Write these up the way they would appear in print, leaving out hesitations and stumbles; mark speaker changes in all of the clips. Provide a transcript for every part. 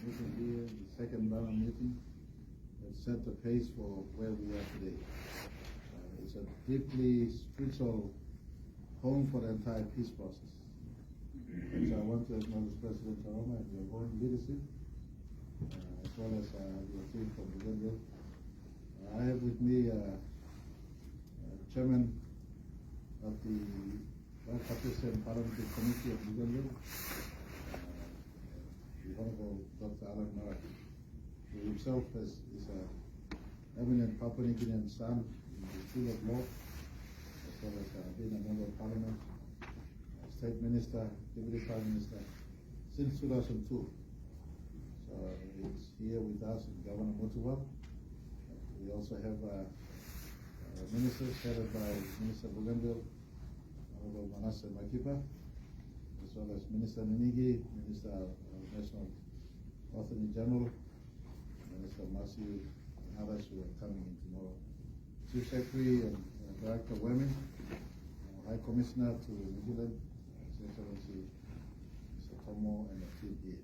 Speaker 1: meeting here, the second round meeting, that set the pace for where we are today. It's a deeply spiritual home for the entire peace process. So I want to acknowledge President Taroma and your own leadership, as well as your team from Bougainville. I have with me Chairman of the Bipartisan Parliamentary Committee of Bougainville, the Honorable Dr. Alan Marak, who himself is an eminent Papua New Guinean son in the field of law, as well as being a member of Parliament, State Minister, Deputy Prime Minister, since 2002. So he's here with us, Governor Mutuwa. We also have ministers headed by Minister Bougainville, Honorable Manasseh Makipa, as well as Minister Ninigi, Minister of National Attorney General, Minister Masi, and others who are coming in tomorrow. Chief Secretary and Director Wemming, High Commissioner to New Zealand, His Excellency Mr. Tomo, and the team here.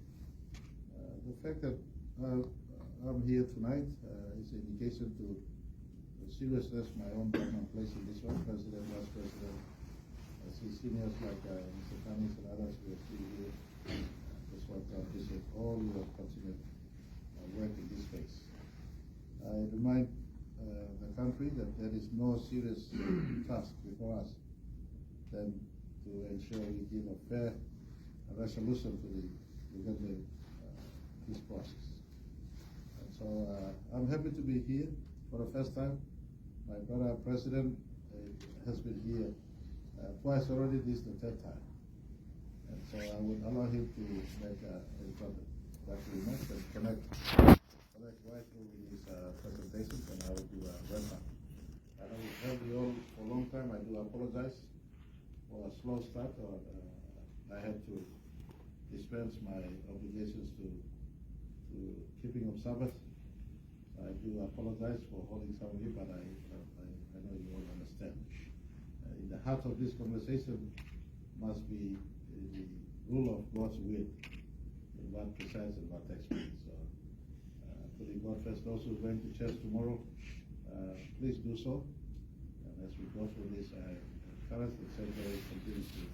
Speaker 1: The fact that I'm here tonight is an indication to the seriousness my own government plays in this one. President, Vice President, I see seniors like Mr. Tanis and others who are still here. Just want to appreciate all your continued work in this space. I remind the country that there is no serious task before us than to ensure we give a fair resolution to the peace process. And so I'm happy to be here for the first time. My brother President has been here twice already. This is the third time. And so I would allow him to make a remarks and connect right through with his presentation, and I will do a wrap-up. And I will tell you all for a long time, I do apologize for a slow start, or I had to dispense my obligations to keeping of Sabbath. I do apologize for holding some of you, but I know you all understand. In the heart of this conversation must be the rule of God's will, in what presides and what takes place. So, putting God first. Those who are going to church tomorrow, please do so. And as we go through this, I encourage the Secretary continues to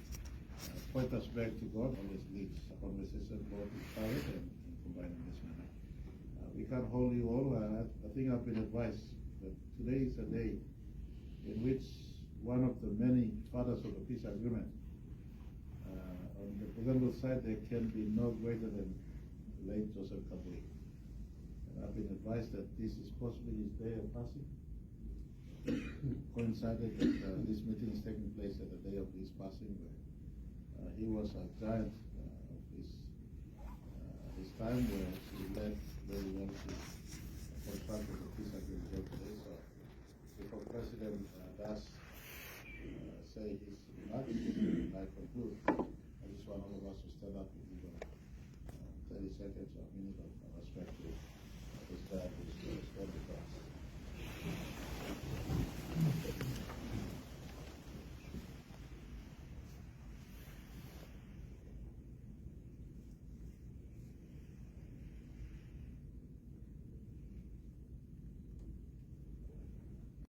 Speaker 1: point us back to God, always leads a conversation both in private and combined in this manner. We can't hold you all. I think I've been advised that today is a day in which one of the many fathers of the peace agreement, on the Bougainville side, there can be no greater than late Joseph Kabui. And I've been advised that this is possibly his day of passing. Coincided that this meeting is taking place at the day of his passing, where he was a giant of his time, where he led very well to construct the peace agreement here today. So before President does say his remarks,